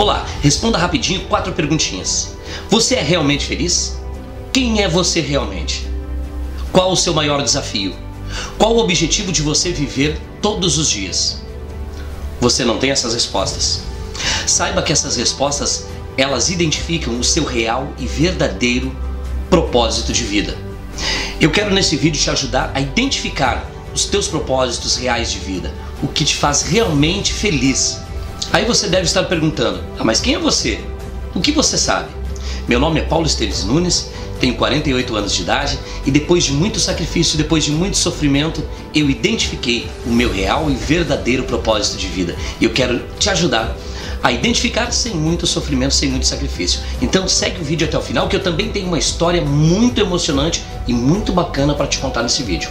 Olá, responda rapidinho 4 perguntinhas. Você é realmente feliz? Quem é você realmente? Qual o seu maior desafio? Qual o objetivo de você viver todos os dias? Você não tem essas respostas. Saiba que essas respostas, elas identificam o seu real e verdadeiro propósito de vida. Eu quero nesse vídeo te ajudar a identificar os teus propósitos reais de vida, o que te faz realmente feliz. Aí você deve estar perguntando, mas quem é você? O que você sabe? Meu nome é Paulo Esteves Nunes, tenho 48 anos de idade e depois de muito sacrifício, depois de muito sofrimento, eu identifiquei o meu real e verdadeiro propósito de vida. E eu quero te ajudar a identificar sem muito sofrimento, sem muito sacrifício. Então segue o vídeo até o final, que eu também tenho uma história muito emocionante e muito bacana para te contar nesse vídeo.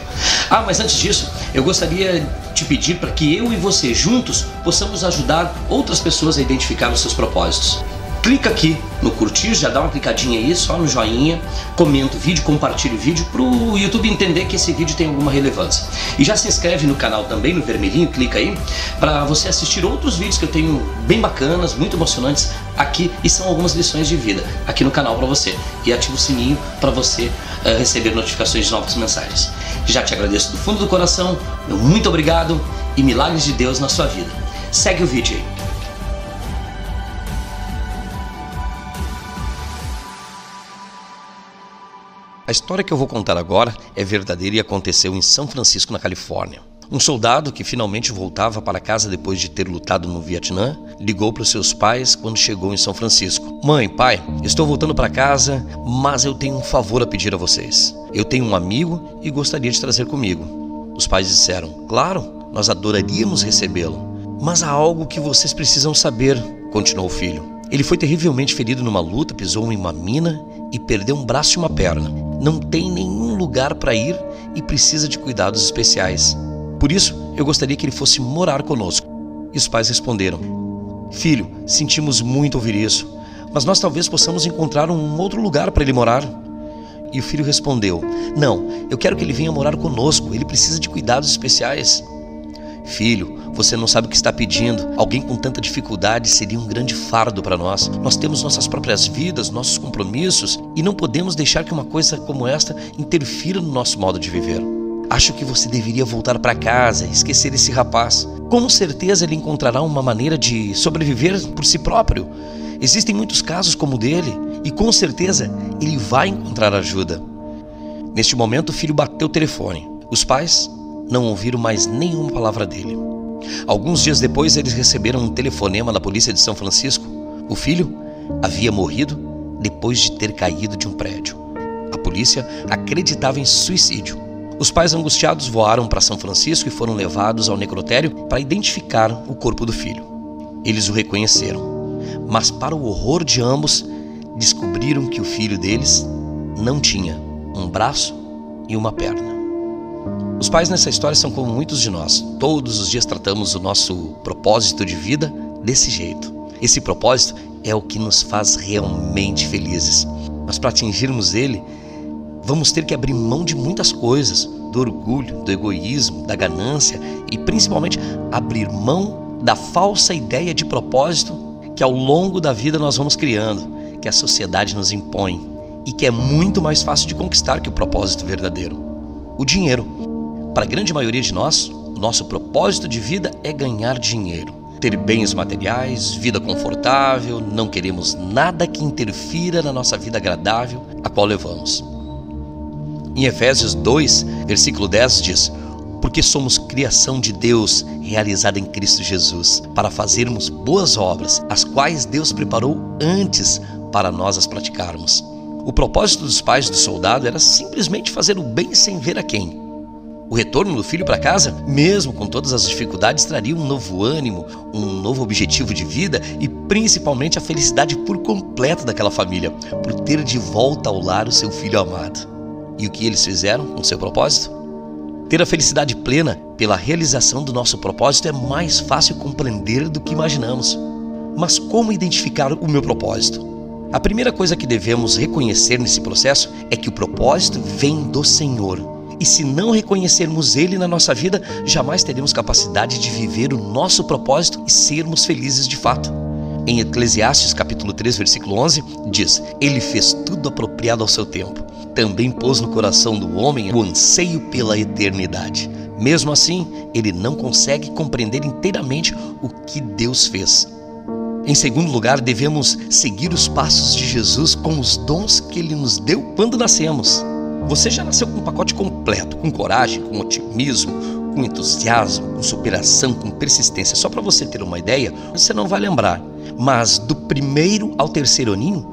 Mas antes disso, eu gostaria de te pedir para que eu e você juntos possamos ajudar outras pessoas a identificar os seus propósitos. Clica aqui no curtir, já dá uma clicadinha aí, só no joinha, comenta o vídeo, compartilha o vídeo para o YouTube entender que esse vídeo tem alguma relevância. E já se inscreve no canal também, no vermelhinho, clica aí, para você assistir outros vídeos que eu tenho bem bacanas, muito emocionantes aqui, e são algumas lições de vida aqui no canal para você. E ativa o sininho para você receber notificações de novas mensagens. Já te agradeço do fundo do coração, meu muito obrigado e milagres de Deus na sua vida. Segue o vídeo aí. A história que eu vou contar agora é verdadeira e aconteceu em São Francisco, na Califórnia. Um soldado que finalmente voltava para casa depois de ter lutado no Vietnã, ligou para os seus pais quando chegou em São Francisco. Mãe, pai, estou voltando para casa, mas eu tenho um favor a pedir a vocês. Eu tenho um amigo e gostaria de trazer comigo. Os pais disseram, claro, nós adoraríamos recebê-lo. Mas há algo que vocês precisam saber, continuou o filho. Ele foi terrivelmente ferido numa luta, pisou em uma mina e perdeu um braço e uma perna. Não tem nenhum lugar para ir e precisa de cuidados especiais. Por isso, eu gostaria que ele fosse morar conosco. E os pais responderam, filho, sentimos muito ouvir isso, mas nós talvez possamos encontrar um outro lugar para ele morar. E o filho respondeu, não, eu quero que ele venha morar conosco, ele precisa de cuidados especiais. Filho, você não sabe o que está pedindo. Alguém com tanta dificuldade seria um grande fardo para nós. Nós temos nossas próprias vidas, nossos compromissos e não podemos deixar que uma coisa como esta interfira no nosso modo de viver. Acho que você deveria voltar para casa e esquecer esse rapaz. Com certeza ele encontrará uma maneira de sobreviver por si próprio. Existem muitos casos como o dele e com certeza ele vai encontrar ajuda. Neste momento o filho bateu o telefone. Os pais não ouviram mais nenhuma palavra dele. Alguns dias depois eles receberam um telefonema da polícia de São Francisco. O filho havia morrido depois de ter caído de um prédio. A polícia acreditava em suicídio. Os pais angustiados voaram para São Francisco e foram levados ao necrotério para identificar o corpo do filho. Eles o reconheceram, mas para o horror de ambos, descobriram que o filho deles não tinha um braço e uma perna. Os pais nessa história são como muitos de nós. Todos os dias tratamos o nosso propósito de vida desse jeito. Esse propósito é o que nos faz realmente felizes. Mas para atingirmos ele, vamos ter que abrir mão de muitas coisas. Do orgulho, do egoísmo, da ganância e principalmente abrir mão da falsa ideia de propósito que ao longo da vida nós vamos criando, que a sociedade nos impõe e que é muito mais fácil de conquistar que o propósito verdadeiro. O dinheiro. Para a grande maioria de nós, o nosso propósito de vida é ganhar dinheiro. Ter bens materiais, vida confortável, não queremos nada que interfira na nossa vida agradável, a qual levamos. Em Efésios 2, versículo 10 diz, porque somos criação de Deus, realizada em Cristo Jesus, para fazermos boas obras, as quais Deus preparou antes para nós as praticarmos. O propósito dos pais do soldado era simplesmente fazer o bem sem ver a quem. O retorno do filho para casa, mesmo com todas as dificuldades, traria um novo ânimo, um novo objetivo de vida e principalmente a felicidade por completo daquela família, por ter de volta ao lar o seu filho amado. E o que eles fizeram com seu propósito? Ter a felicidade plena pela realização do nosso propósito é mais fácil compreender do que imaginamos. Mas como identificar o meu propósito? A primeira coisa que devemos reconhecer nesse processo é que o propósito vem do Senhor. E se não reconhecermos Ele na nossa vida, jamais teremos capacidade de viver o nosso propósito e sermos felizes de fato. Em Eclesiastes capítulo 3, versículo 11, diz: Ele fez tudo apropriado ao seu tempo. Também pôs no coração do homem o anseio pela eternidade. Mesmo assim, ele não consegue compreender inteiramente o que Deus fez. Em segundo lugar, devemos seguir os passos de Jesus com os dons que Ele nos deu quando nascemos. Você já nasceu com um pacote completo, com coragem, com otimismo, com entusiasmo, com superação, com persistência. Só para você ter uma ideia, você não vai lembrar. Mas do primeiro ao terceiro aninho,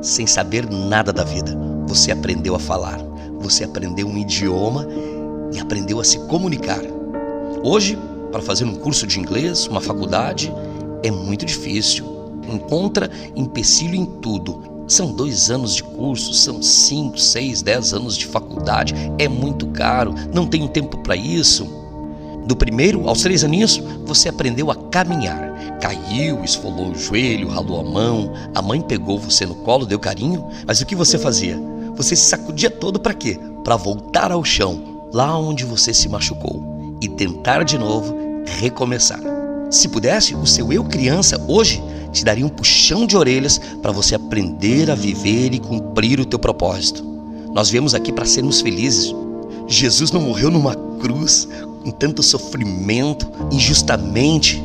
sem saber nada da vida, você aprendeu a falar, você aprendeu um idioma e aprendeu a se comunicar. Hoje, para fazer um curso de inglês, uma faculdade, é muito difícil. Encontra empecilho em tudo. São 2 anos de curso, são 5, 6, 10 anos de faculdade. É muito caro, não tenho tempo para isso. Do primeiro aos 3 aninhos, você aprendeu a caminhar. Caiu, esfolou o joelho, ralou a mão. A mãe pegou você no colo, deu carinho. Mas o que você fazia? Você se sacudia todo para quê? Para voltar ao chão, lá onde você se machucou, e tentar de novo, recomeçar. Se pudesse, o seu eu criança hoje te daria um puxão de orelhas para você aprender a viver e cumprir o teu propósito. Nós viemos aqui para sermos felizes. Jesus não morreu numa cruz com tanto sofrimento, injustamente,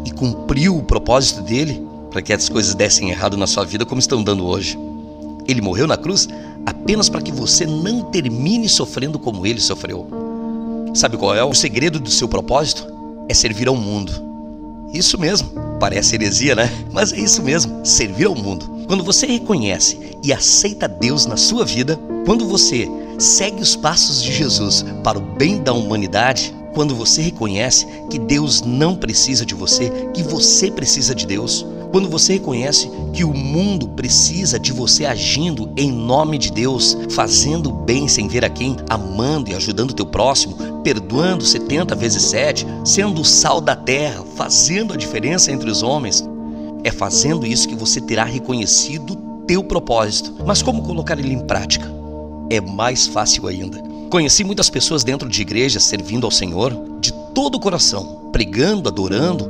e cumpriu o propósito dele para que as coisas dessem errado na sua vida como estão dando hoje. Ele morreu na cruz apenas para que você não termine sofrendo como ele sofreu. Sabe qual é o segredo do seu propósito? É servir ao mundo. Isso mesmo, parece heresia, né? Mas é isso mesmo, servir ao mundo. Quando você reconhece e aceita Deus na sua vida, quando você segue os passos de Jesus para o bem da humanidade, quando você reconhece que Deus não precisa de você, que você precisa de Deus, quando você reconhece que o mundo precisa de você agindo em nome de Deus, fazendo bem sem ver a quem, amando e ajudando o teu próximo, perdoando 70 vezes 7, sendo o sal da terra, fazendo a diferença entre os homens, é fazendo isso que você terá reconhecido o teu propósito. Mas como colocar ele em prática? É mais fácil ainda. Conheci muitas pessoas dentro de igrejas servindo ao Senhor de todo o coração, pregando, adorando,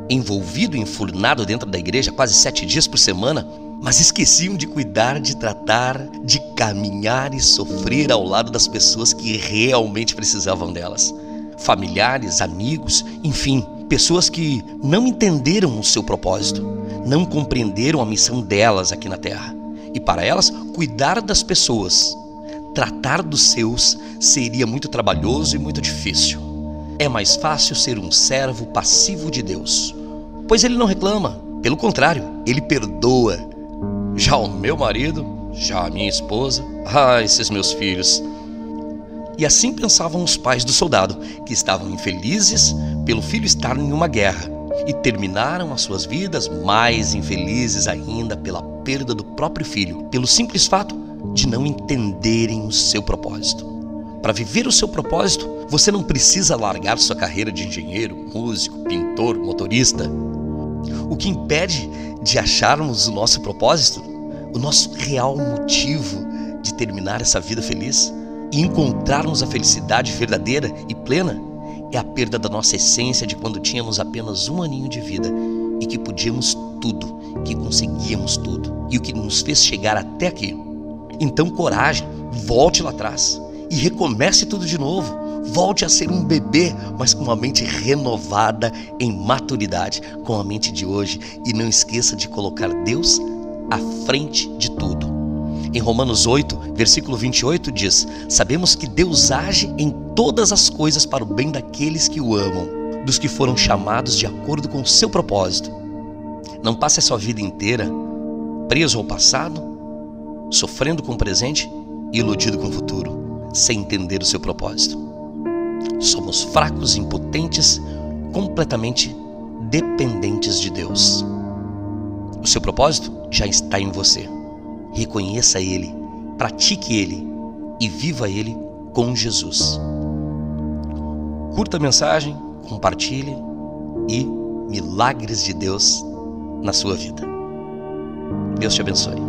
envolvido e enfurnado dentro da igreja quase 7 dias por semana, mas esqueciam de cuidar, de tratar, de caminhar e sofrer ao lado das pessoas que realmente precisavam delas. Familiares, amigos, enfim, pessoas que não entenderam o seu propósito, não compreenderam a missão delas aqui na terra. E para elas, cuidar das pessoas, tratar dos seus, seria muito trabalhoso e muito difícil. É mais fácil ser um servo passivo de Deus, pois ele não reclama, pelo contrário, ele perdoa. Já o meu marido, já a minha esposa, esses meus filhos. E assim pensavam os pais do soldado, que estavam infelizes pelo filho estar em uma guerra, e terminaram as suas vidas mais infelizes ainda pela perda do próprio filho, pelo simples fato de não entenderem o seu propósito. Para viver o seu propósito, você não precisa largar sua carreira de engenheiro, músico, pintor, motorista. O que impede de acharmos o nosso propósito, o nosso real motivo de terminar essa vida feliz e encontrarmos a felicidade verdadeira e plena, é a perda da nossa essência de quando tínhamos apenas 1 aninho de vida e que podíamos tudo, que conseguíamos tudo e o que nos fez chegar até aqui. Então, coragem, volte lá atrás e recomece tudo de novo. Volte a ser um bebê, mas com uma mente renovada em maturidade, com a mente de hoje. E não esqueça de colocar Deus à frente de tudo. Em Romanos 8, versículo 28 diz: sabemos que Deus age em todas as coisas para o bem daqueles que o amam, dos que foram chamados de acordo com o seu propósito. Não passe a sua vida inteira preso ao passado, sofrendo com o presente e iludido com o futuro, sem entender o seu propósito. Somos fracos, impotentes, completamente dependentes de Deus. O seu propósito já está em você. Reconheça ele, pratique ele e viva ele com Jesus. Curta a mensagem, compartilhe e milagres de Deus na sua vida. Deus te abençoe.